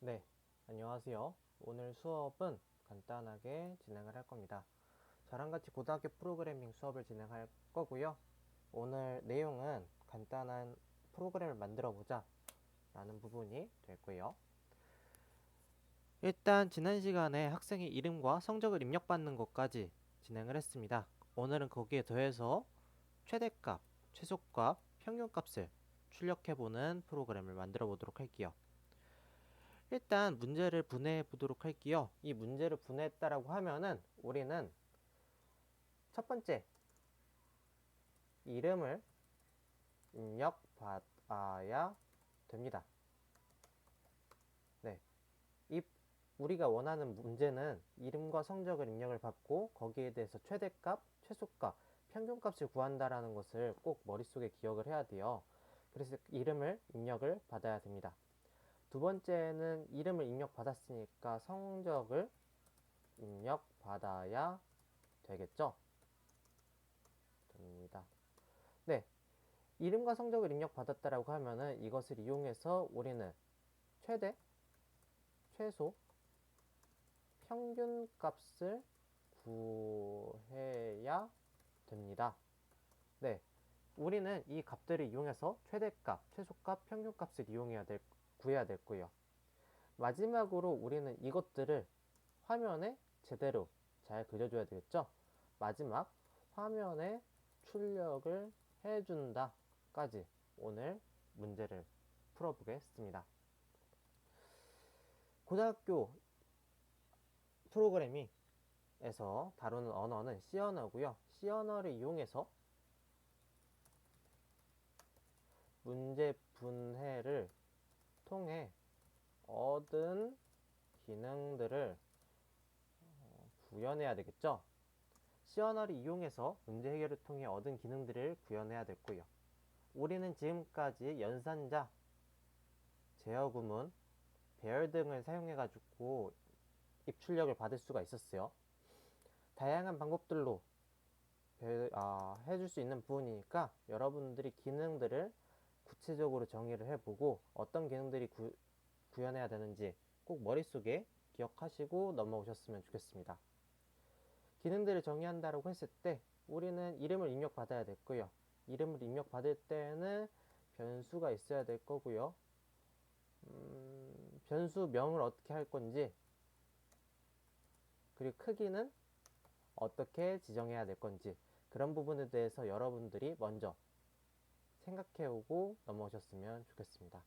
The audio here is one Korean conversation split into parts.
네, 안녕하세요. 오늘 수업은 간단하게 진행을 할 겁니다. 저랑 같이 고등학교 프로그래밍 수업을 진행할 거고요. 오늘 내용은 간단한 프로그램을 만들어 보자 라는 부분이 될 거예요. 일단 지난 시간에 학생의 이름과 성적을 입력받는 것까지 진행을 했습니다. 오늘은 거기에 더해서 최대값, 최소값, 평균값을 출력해보는 프로그램을 만들어 보도록 할게요. 일단 문제를 분해해 보도록 할게요. 이 문제를 분해했다라고 하면은 우리는 첫 번째 이름을 입력받아야 됩니다. 네, 이 우리가 원하는 문제는 이름과 성적을 입력을 받고 거기에 대해서 최대값, 최소값, 평균값을 구한다라는 것을 꼭 머릿속에 기억을 해야 돼요. 그래서 이름을 입력을 받아야 됩니다. 두 번째는 이름을 입력받았으니까 성적을 입력받아야 되겠죠? 됩니다. 네, 이름과 성적을 입력받았다라고 하면은 이것을 이용해서 우리는 최대, 최소, 평균 값을 구해야 됩니다. 네, 우리는 이 값들을 이용해서 최대값, 최소값, 평균값을 구해야 될 거예요. 마지막으로 우리는 이것들을 화면에 제대로 잘 그려줘야 되겠죠? 마지막 화면에 출력을 해준다까지 오늘 문제를 풀어보겠습니다. 고등학교 프로그래밍에서 다루는 언어는 C 언어고요. C 언어를 이용해서 문제 분해를 통해 얻은 기능들을 구현해야 되겠죠? C 언어를 이용해서 문제 해결을 통해 얻은 기능들을 구현해야 될 거예요. 우리는 지금까지 연산자, 제어 구문, 배열 등을 사용해가지고 입출력을 받을 수가 있었어요. 다양한 방법들로 해줄 수 있는 부분이니까 여러분들이 기능들을 구체적으로 정의를 해보고 어떤 기능들이 구현해야 되는지 꼭 머릿속에 기억하시고 넘어오셨으면 좋겠습니다. 기능들을 정의한다고 했을 때 우리는 이름을 입력받아야 될 거예요. 이름을 입력받을 때는 변수가 있어야 될 거고요. 변수명을 어떻게 할 건지, 그리고 크기는 어떻게 지정해야 될 건지, 그런 부분에 대해서 여러분들이 먼저 생각해오고 넘어오셨으면 좋겠습니다.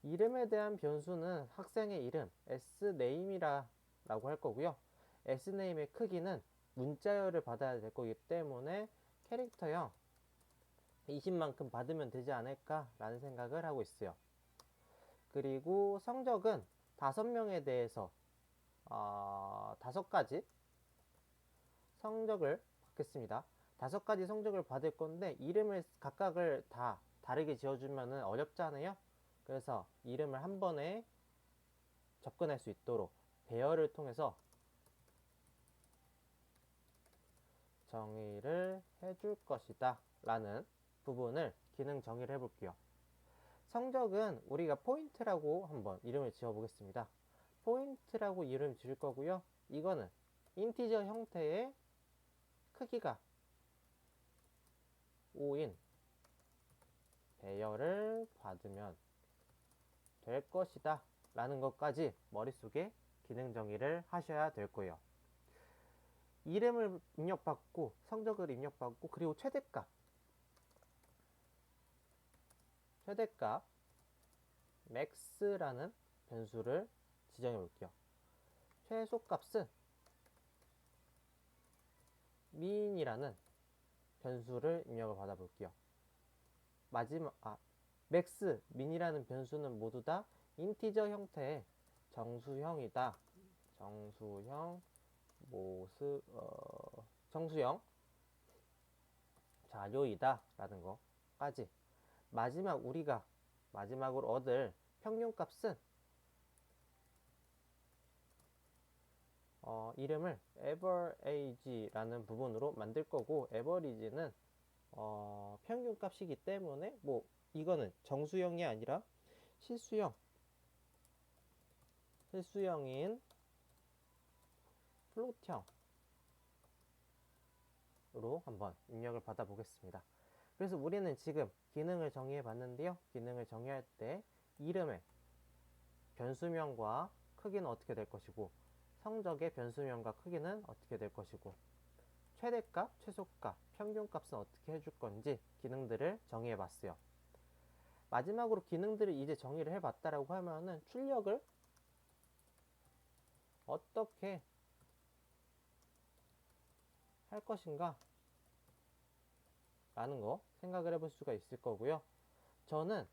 이름에 대한 변수는 학생의 이름, sname이라고 할 거고요. sname의 크기는 문자열을 받아야 될 거기 때문에 캐릭터형 20만큼 받으면 되지 않을까라는 생각을 하고 있어요. 그리고 성적은 5명에 대해서 5가지 성적을 받겠습니다. 5가지 성적을 받을 건데 이름을 각각을 다 다르게 지어주면 어렵잖아요. 그래서 이름을 한 번에 접근할 수 있도록 배열을 통해서 정의를 해줄 것이다 라는 부분을 기능 정의를 해볼게요. 성적은 우리가 포인트라고 한번 이름을 지어보겠습니다. 포인트라고 이름 지을 거고요. 이거는 인티저 형태의 크기가 5인 배열을 받으면 될 것이다 라는 것까지 머릿속에 기능 정의를 하셔야 될 거예요. 이름을 입력받고 성적을 입력받고 그리고 최대값 max라는 변수를 지정해 볼게요. 최소값은 min이라는 변수를 입력을 받아 볼게요. max, min이라는 변수는 모두 다 인티저 형태의 정수형이다. 정수형 정수형 자료이다 라는 거까지. 우리가 마지막으로 얻을 평균값은 이름을 average라는 부분으로 만들 거고, average는 평균값이기 때문에 이거는 정수형이 아니라 실수형 필수형인 플롯형으로 한번 입력을 받아 보겠습니다. 그래서 우리는 지금 기능을 정의해 봤는데요. 기능을 정의할 때 이름의 변수명과 크기는 어떻게 될 것이고, 성적의 변수명과 크기는 어떻게 될 것이고, 최대값, 최소값, 평균값은 어떻게 해줄 건지 기능들을 정의해 봤어요. 마지막으로 기능들을 이제 정의를 해봤다라고 하면은 출력을 어떻게 할 것인가 라는 거 생각을 해볼 수가 있을 거고요. 저는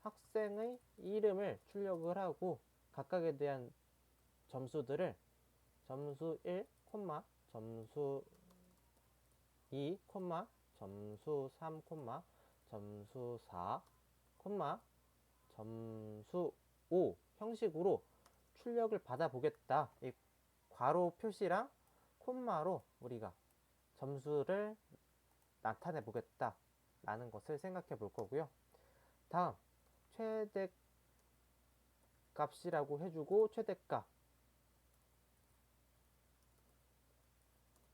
학생의 이름을 출력을 하고 각각에 대한 점수들을 점수 1, 점수 2, 점수 3, 점수 4, 점수 5 형식으로 출력을 받아 보겠다. 이 괄호 표시랑 콤마로 우리가 점수를 나타내 보겠다 라는 것을 생각해 볼 거고요. 다음 최대값이라고 해주고 최대값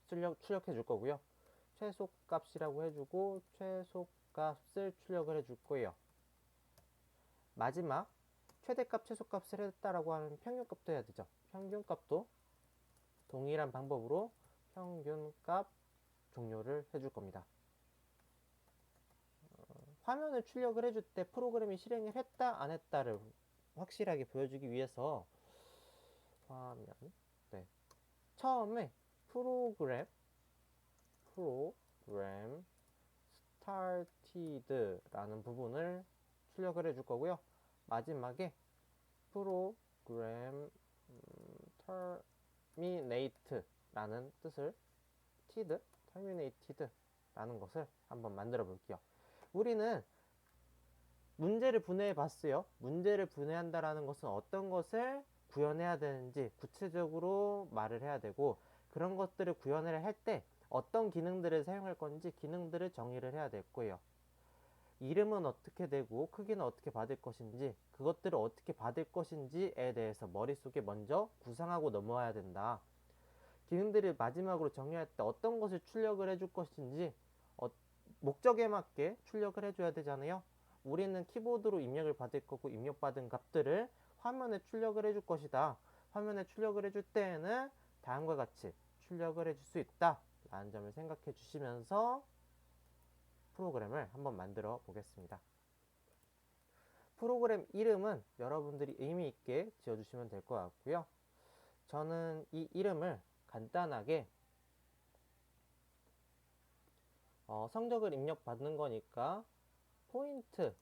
출력해 줄 거고요. 최소값이라고 해주고 최소값을 출력을 해줄 거예요. 마지막 최대값 최소값을 했다라고 하면 평균값도 해야 되죠. 평균값도 동일한 방법으로 평균값 종료를 해줄 겁니다. 화면을 출력을 해줄 때 프로그램이 실행을 했다 안 했다를 확실하게 보여주기 위해서 화면 처음에 프로그램 started라는 부분을 출력을 해줄 거고요. 마지막에 프로그램 terminate라는 뜻을 terminated라는 것을 한번 만들어 볼게요. 우리는 문제를 분해해 봤어요. 문제를 분해한다라는 것은 어떤 것을 구현해야 되는지 구체적으로 말을 해야 되고, 그런 것들을 구현을 할 때 어떤 기능들을 사용할 건지 기능들을 정의를 해야 될 거예요. 이름은 어떻게 되고 크기는 어떻게 받을 것인지, 그것들을 어떻게 받을 것인지에 대해서 머릿속에 먼저 구상하고 넘어와야 된다. 기능들을 마지막으로 정의할 때 어떤 것을 출력을 해줄 것인지 목적에 맞게 출력을 해줘야 되잖아요. 우리는 키보드로 입력을 받을 거고 입력받은 값들을 화면에 출력을 해줄 것이다. 화면에 출력을 해줄 때에는 다음과 같이 출력을 해줄 수 있다 라는 점을 생각해 주시면서 프로그램을 한번 만들어 보겠습니다. 프로그램 이름은 여러분들이 의미 있게 지어주시면 될 것 같고요. 저는 이 이름을 간단하게 성적을 입력받는 거니까 포인트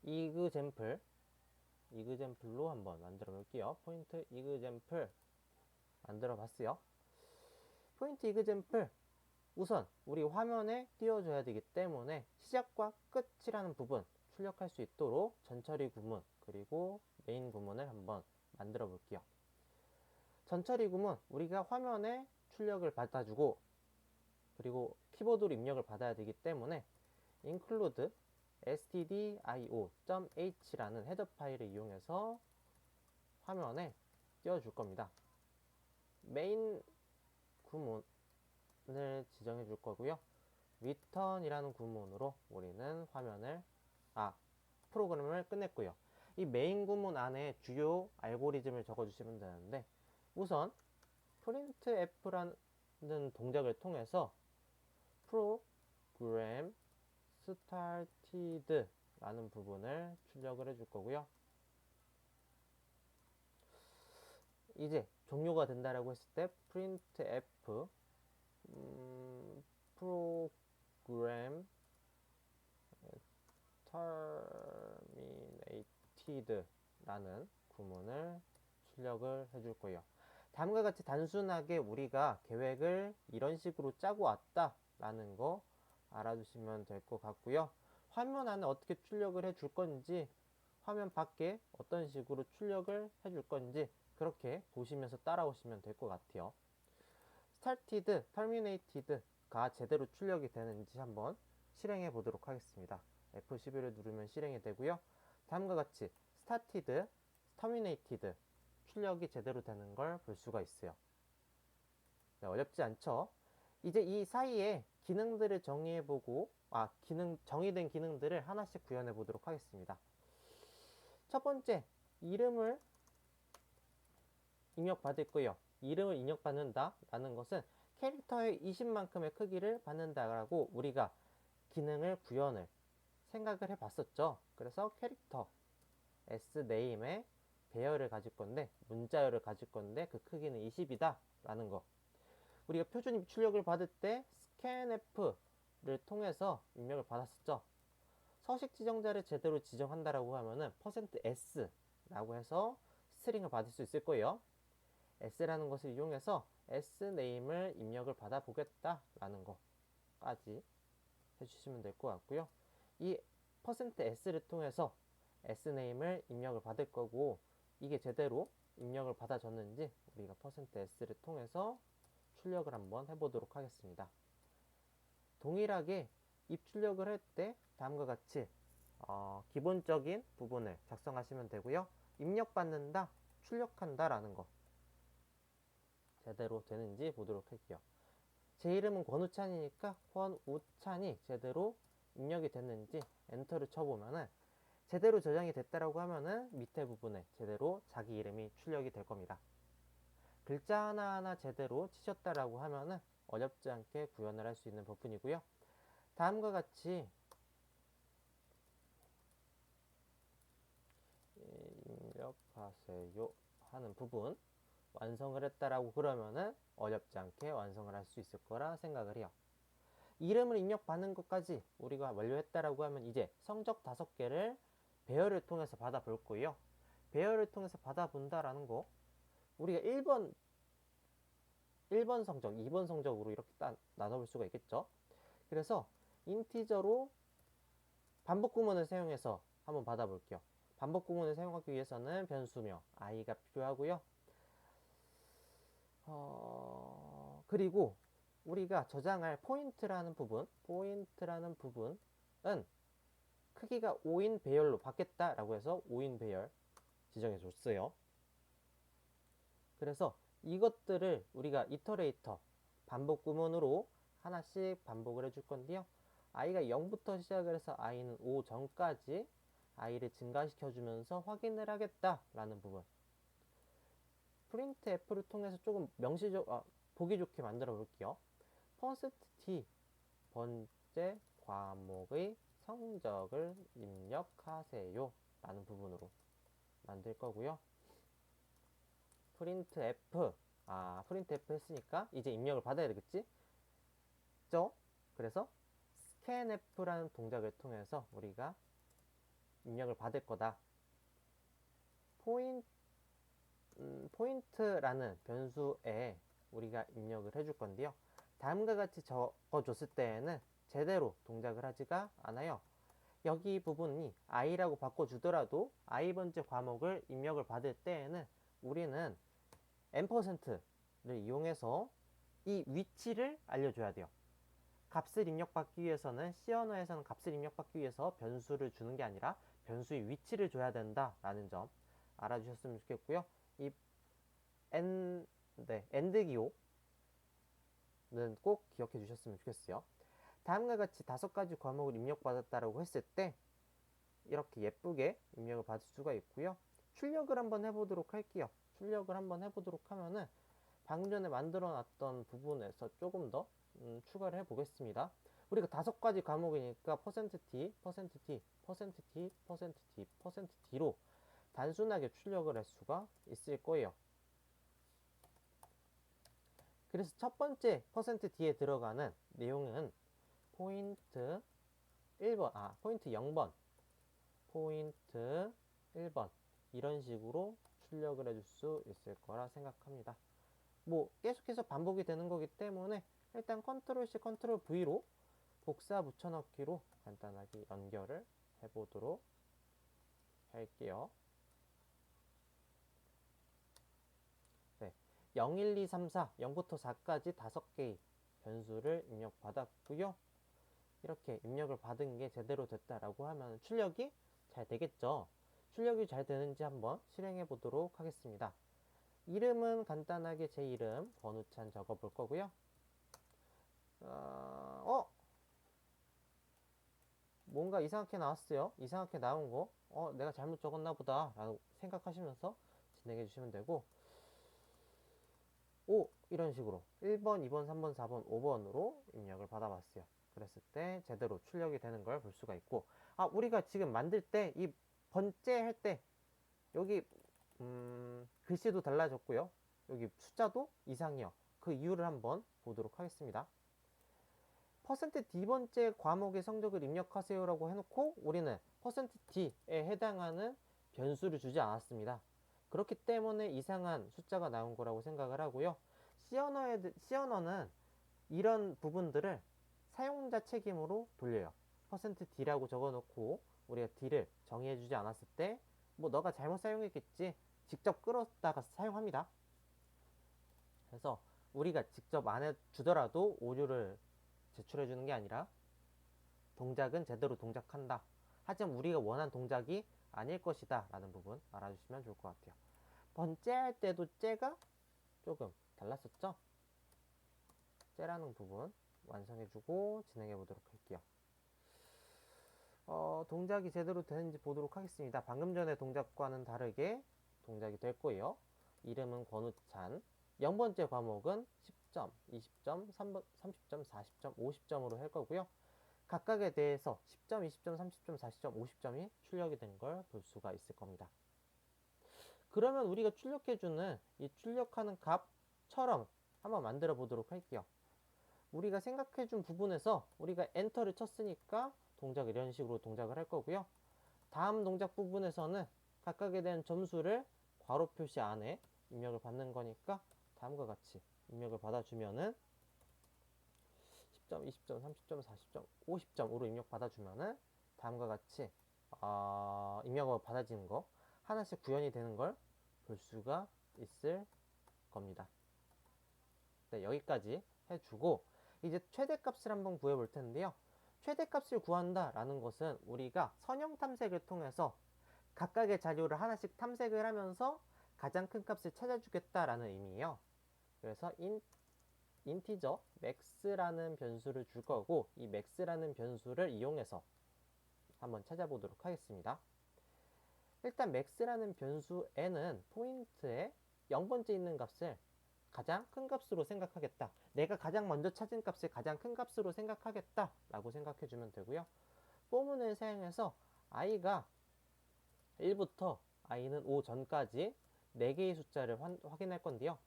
이그젬플로 한번 만들어 볼게요. 포인트 이그젬플 만들어 봤어요. 포인트 이그젬플 우선 우리 화면에 띄워줘야 되기 때문에 시작과 끝이라는 부분 출력할 수 있도록 전처리 구문 그리고 메인 구문을 한번 만들어 볼게요. 전처리 구문 우리가 화면에 출력을 받아주고 그리고 키보드로 입력을 받아야 되기 때문에 include stdio.h라는 헤더 파일을 이용해서 화면에 띄워줄 겁니다. 메인 구문을 지정해 줄 거고요. return이라는 구문으로 우리는 프로그램을 끝냈고요. 이 메인 구문 안에 주요 알고리즘을 적어주시면 되는데, 우선 printf라는 동작을 통해서 program started 라는 부분을 출력을 해줄 거고요. 이제 종료가 된다라고 했을 때 printf program terminated 라는 구문을 출력을 해줄 거예요. 다음과 같이 단순하게 우리가 계획을 이런 식으로 짜고 왔다 라는 거 알아두시면 될 것 같고요. 화면 안에 어떻게 출력을 해줄 건지, 화면 밖에 어떤 식으로 출력을 해줄 건지 그렇게 보시면서 따라오시면 될 것 같아요. started, terminated가 제대로 출력이 되는지 한번 실행해 보도록 하겠습니다. F11을 누르면 실행이 되고요. 다음과 같이 started terminated, 출력이 제대로 되는 걸 볼 수가 있어요. 네, 어렵지 않죠? 이제 이 사이에 기능들을 정의해보고, 정의된 기능들을 하나씩 구현해 보도록 하겠습니다. 첫 번째, 이름을 입력받을 거예요. 이름을 입력받는다 라는 것은 캐릭터의 20만큼의 크기를 받는다라고 우리가 기능을 구현을 생각을 해봤었죠. 그래서 캐릭터 sName에 배열을 가질 건데, 문자열을 가질 건데 그 크기는 20이다 라는 거. 우리가 표준 입출력을 받을 때 scanf를 통해서 입력을 받았었죠. 서식 지정자를 제대로 지정한다라고 하면은 %s라고 해서 스트링을 받을 수 있을 거예요. s라는 것을 이용해서 sName을 입력을 받아 보겠다라는 거까지 해주시면 될 것 같고요. 이 %s를 통해서 sName을 입력을 받을 거고, 이게 제대로 입력을 받아줬는지 우리가 %s를 통해서 출력을 한번 해보도록 하겠습니다. 동일하게 입출력을 할 때 다음과 같이 기본적인 부분을 작성하시면 되고요. 입력받는다, 출력한다 라는 거 제대로 되는지 보도록 할게요. 제 이름은 권우찬이니까 권우찬이 제대로 입력이 됐는지 엔터를 쳐보면은 제대로 저장이 됐다라고 하면은 밑에 부분에 제대로 자기 이름이 출력이 될 겁니다. 글자 하나하나 제대로 치셨다라고 하면은 어렵지 않게 구현을 할 수 있는 부분이고요. 다음과 같이 입력하세요 하는 부분 완성을 했다라고 그러면은 어렵지 않게 완성을 할 수 있을 거라 생각을 해요. 이름을 입력받는 것까지 우리가 완료했다라고 하면 이제 성적 5개를 배열을 통해서 받아볼 거예요. 배열을 통해서 받아본다라는 거, 우리가 1번 성적, 2번 성적으로 이렇게 딱 나눠볼 수가 있겠죠. 그래서 인티저로 반복 구문을 사용해서 한번 받아볼게요. 반복 구문을 사용하기 위해서는 변수명 i가 필요하고요. 그리고 우리가 저장할 포인트라는 부분은 크기가 5인 배열로 받겠다라고 해서 5인 배열 지정해 줬어요. 그래서 이것들을 우리가 이터레이터 반복 구문으로 하나씩 반복을 해줄 건데요. i가 0부터 시작을 해서 i는 5 전까지 i를 증가시켜 주면서 확인을 하겠다라는 부분. printf를 통해서 조금 보기 좋게 만들어 볼게요. %t 번째 과목의 성적을 입력하세요 라는 부분으로 만들 거고요. printf 했으니까 이제 입력을 받아야 되겠지? 그래서 scanf라는 동작을 통해서 우리가 입력을 받을 거다. 포인트라는 변수에 우리가 입력을 해줄 건데요. 다음과 같이 적어줬을 때에는 제대로 동작을 하지가 않아요. 여기 부분이 i라고 바꿔주더라도 i번째 과목을 입력을 받을 때에는 우리는 %를 이용해서 이 위치를 알려줘야 돼요. 값을 입력받기 위해서는 C 언어에서는 값을 입력받기 위해서 변수를 주는 게 아니라 변수의 위치를 줘야 된다라는 점 알아주셨으면 좋겠고요. 이 엔드 기호는 꼭 기억해 주셨으면 좋겠어요. 다음과 같이 5가지 과목을 입력받았다라고 했을 때 이렇게 예쁘게 입력을 받을 수가 있고요. 출력을 한번 해보도록 할게요. 출력을 한번 해보도록 하면은 방금 전에 만들어 놨던 부분에서 조금 더 추가를 해보겠습니다. 우리가 5가지 과목이니까 %t, %t, %t, %t, %t로 단순하게 출력을 할 수가 있을 거예요. 그래서 첫 번째 %t에 들어가는 내용은 포인트 0번, 포인트 1번 이런 식으로 출력을 해줄 수 있을 거라 생각합니다. 계속해서 반복이 되는 거기 때문에 일단 컨트롤 C, 컨트롤 V로 복사 붙여넣기로 간단하게 연결을 해보도록 할게요. 0, 1, 2, 3, 4, 0부터 4까지 5개의 변수를 입력받았고요. 이렇게 입력을 받은 게 제대로 됐다라고 하면 출력이 잘 되겠죠. 출력이 잘 되는지 한번 실행해 보도록 하겠습니다. 이름은 간단하게 제 이름 권우찬 적어 볼 거고요. 뭔가 이상하게 나왔어요. 이상하게 나온 거 내가 잘못 적었나 보다 라고 생각하시면서 진행해 주시면 되고, 이런 식으로 1번, 2번, 3번, 4번, 5번으로 입력을 받아봤어요. 그랬을 때 제대로 출력이 되는 걸 볼 수가 있고, 우리가 지금 만들 때 이 번째 할 때 여기 글씨도 달라졌고요. 여기 숫자도 이상해요. 그 이유를 한번 보도록 하겠습니다. %D번째 과목의 성적을 입력하세요 라고 해놓고 우리는 %D에 해당하는 변수를 주지 않았습니다. 그렇기 때문에 이상한 숫자가 나온 거라고 생각을 하고요. C 언어는 이런 부분들을 사용자 책임으로 돌려요. %D라고 적어놓고 우리가 D를 정의해주지 않았을 때 뭐 너가 잘못 사용했겠지 직접 끌었다가 사용합니다. 그래서 우리가 직접 안 해주더라도 오류를 제출해주는 게 아니라 동작은 제대로 동작한다. 하지만 우리가 원한 동작이 아닐 것이다 라는 부분 알아주시면 좋을 것 같아요. 번째 할 때도 째가 조금 달랐었죠? 째라는 부분 완성해주고 진행해 보도록 할게요. 동작이 제대로 되는지 보도록 하겠습니다. 방금 전에 동작과는 다르게 동작이 될 거예요. 이름은 권우찬. 0번째 과목은 10점, 20점, 30점, 40점, 50점으로 할 거고요. 각각에 대해서 10점, 20점, 30점, 40점, 50점이 출력이 된 걸 볼 수가 있을 겁니다. 그러면 우리가 출력해주는 이 출력하는 값처럼 한번 만들어 보도록 할게요. 우리가 생각해준 부분에서 우리가 엔터를 쳤으니까 동작 이런 식으로 동작을 할 거고요. 다음 동작 부분에서는 각각에 대한 점수를 괄호 표시 안에 입력을 받는 거니까 다음과 같이 입력을 받아주면은 10점, 20점, 30점, 40점, 50점으로 입력 받아주면은 다음과 같이 입력을 받아지는 거 하나씩 구현이 되는 걸 볼 수가 있을 겁니다. 네, 여기까지 해주고 이제 최대값을 한번 구해볼 텐데요. 최대값을 구한다 라는 것은 우리가 선형 탐색을 통해서 각각의 자료를 하나씩 탐색을 하면서 가장 큰 값을 찾아주겠다라는 의미예요. 그래서 인티저 max라는 변수를 줄 거고 이 max라는 변수를 이용해서 한번 찾아보도록 하겠습니다. 일단 max라는 변수에는 포인트에 0번째 있는 값을 가장 큰 값으로 생각하겠다. 내가 가장 먼저 찾은 값을 가장 큰 값으로 생각하겠다 라고 생각해 주면 되고요. 포문을 사용해서 i가 1부터 i는 5 전까지 4개의 숫자를 확인할 건데요.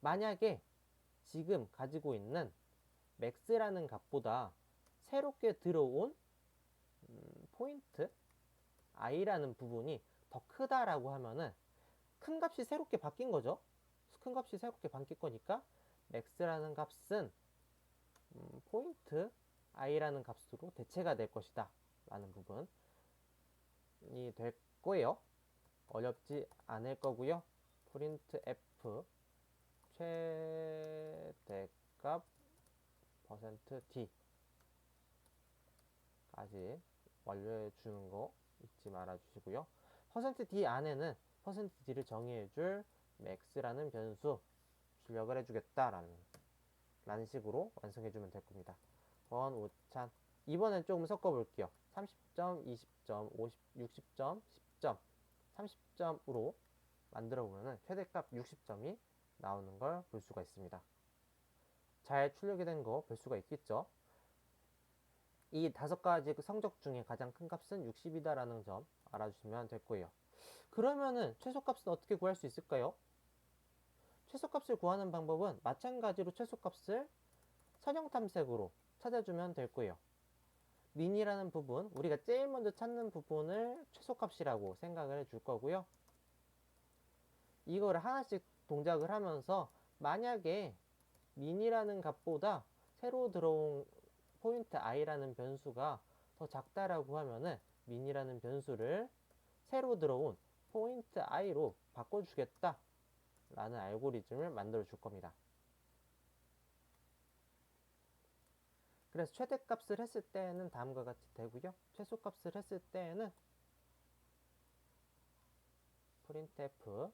만약에 지금 가지고 있는 max라는 값보다 새롭게 들어온 포인트 i라는 부분이 더 크다라고 하면은 큰 값이 새롭게 바뀐 거죠. 큰 값이 새롭게 바뀔 거니까 max라는 값은 포인트 i라는 값으로 대체가 될 것이다 라는 부분이 될 거예요. 어렵지 않을 거고요. 프린트 f 최대값 %d 까지 완료해 주는 거 잊지 말아 주시고요. %d 안에는 %d를 정의해 줄 max라는 변수 출력을 해주겠다라는 식으로 완성해 주면 될 겁니다. 권우찬. 이번엔 조금 섞어 볼게요. 30점, 20점, 50, 60점, 10점, 30점으로 만들어 보면은 최대값 60점이 나오는 걸 볼 수가 있습니다. 잘 출력이 된 거 볼 수가 있겠죠? 이 5가지 성적 중에 가장 큰 값은 60이다라는 점 알아주시면 될 거예요. 그러면은 최소값은 어떻게 구할 수 있을까요? 최소값을 구하는 방법은 마찬가지로 최소값을 선형 탐색으로 찾아주면 될 거예요. 민이라는 부분, 우리가 제일 먼저 찾는 부분을 최소값이라고 생각을 해줄 거고요. 이거를 하나씩 동작을 하면서 만약에 민이라는 값보다 새로 들어온 포인트 i라는 변수가 더 작다라고 하면은 민이라는 변수를 새로 들어온 포인트 i로 바꿔주겠다 라는 알고리즘을 만들어 줄 겁니다. 그래서 최대값을 했을 때는 다음과 같이 되고요. 최소값을 했을 때는 printf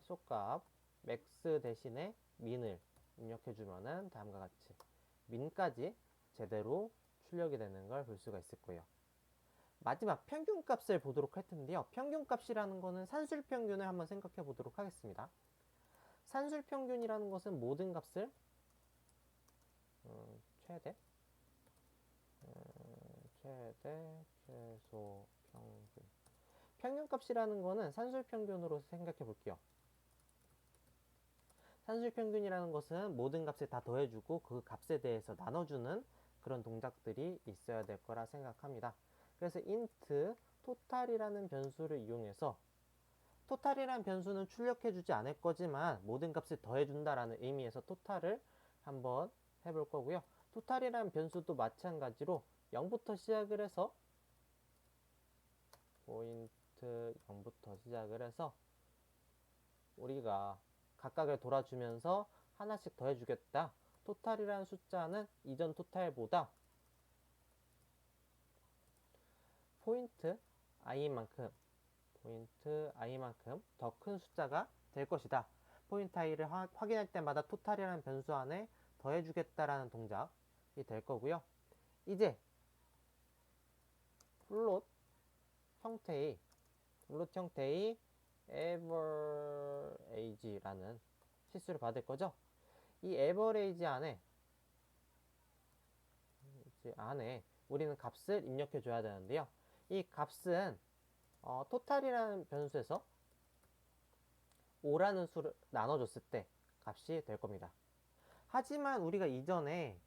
최소값 max 대신에 min을 입력해주면은 다음과 같이 min까지 제대로 출력이 되는 걸 볼 수가 있을 거예요. 마지막 평균값을 보도록 할 텐데요. 평균값이라는 거는 산술평균을 한번 생각해 보도록 하겠습니다. 산술평균이라는 것은 모든 값을 최대, 최소, 평균. 평균값이라는 거는 산술평균으로 생각해 볼게요. 산술평균이라는 것은 모든 값을 다 더해주고 그 값에 대해서 나눠주는 그런 동작들이 있어야 될 거라 생각합니다. 그래서 int total이라는 변수를 이용해서 total이라는 변수는 출력해주지 않을 거지만 모든 값을 더해준다라는 의미에서 total을 한번 해볼 거고요. total이라는 변수도 마찬가지로 0부터 시작을 해서 포인트 0부터 시작을 해서 우리가 각각을 돌아주면서 하나씩 더해주겠다. 토탈이라는 숫자는 이전 토탈보다 포인트 i만큼 더 큰 숫자가 될 것이다. 포인트 i를 확인할 때마다 토탈이라는 변수 안에 더해주겠다라는 동작이 될 거고요. 이제 플롯 형태의 average라는 실수를 받을 거죠. 이 average 안에 우리는 값을 입력해 줘야 되는데요. 이 값은 total이라는 변수에서 5라는 수를 나눠줬을 때 값이 될 겁니다. 하지만 우리가 이전에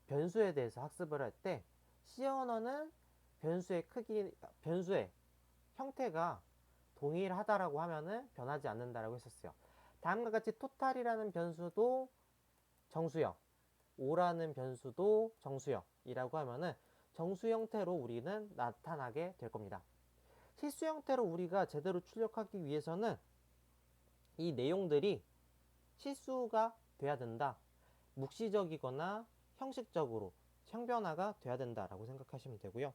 변수에 대해서 학습을 할 때 C 언어는 변수의 형태가 동일하다라고 하면은 변하지 않는다라고 했었어요. 다음과 같이 total이라는 변수도 정수형, 5라는 변수도 정수형이라고 하면은 정수 형태로 우리는 나타나게 될 겁니다. 실수 형태로 우리가 제대로 출력하기 위해서는 이 내용들이 실수가 돼야 된다. 묵시적이거나 형식적으로 형변화가 돼야 된다라고 생각하시면 되고요.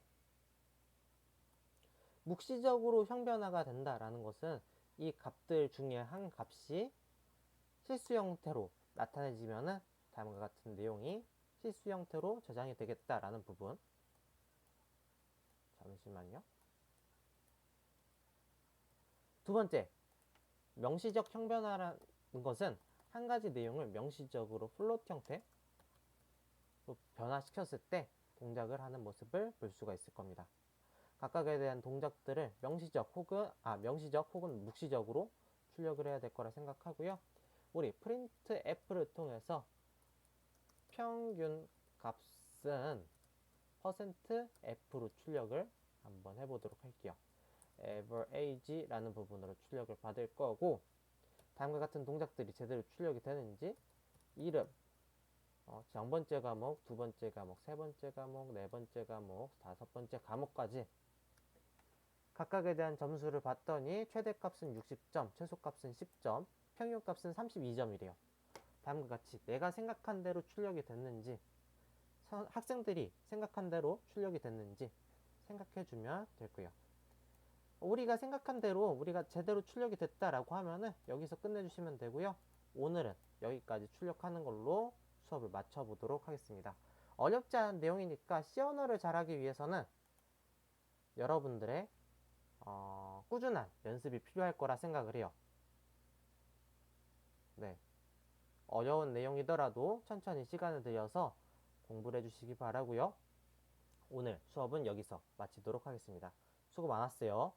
묵시적으로 형변화가 된다라는 것은 이 값들 중에 한 값이 실수 형태로 나타내지면은 다음과 같은 내용이 실수 형태로 저장이 되겠다라는 부분. 잠시만요. 두 번째, 명시적 형변화라는 것은 한 가지 내용을 명시적으로 플롯 형태로 변화시켰을 때 동작을 하는 모습을 볼 수가 있을 겁니다. 각각에 대한 동작들을 명시적 혹은 묵시적으로 출력을 해야 될 거라 생각하고요. 우리 printf를 통해서 평균 값은 %f로 출력을 한번 해보도록 할게요. average라는 부분으로 출력을 받을 거고, 다음과 같은 동작들이 제대로 출력이 되는지 이름, 0번째 과목, 2번째 과목, 3번째 과목, 4번째 과목, 5번째 과목까지 각각에 대한 점수를 봤더니 최대값은 60점, 최소값은 10점, 평균값은 32점이래요. 다음과 같이 내가 생각한 대로 출력이 됐는지, 학생들이 생각한 대로 출력이 됐는지 생각해주면 될 거예요. 우리가 생각한 대로 우리가 제대로 출력이 됐다라고 하면은 여기서 끝내주시면 되고요. 오늘은 여기까지 출력하는 걸로 수업을 마쳐보도록 하겠습니다. 어렵지 않은 내용이니까 C 언어를 잘하기 위해서는 여러분들의 꾸준한 연습이 필요할 거라 생각을 해요. 네. 어려운 내용이더라도 천천히 시간을 들여서 공부를 해주시기 바라고요. 오늘 수업은 여기서 마치도록 하겠습니다. 수고 많았어요.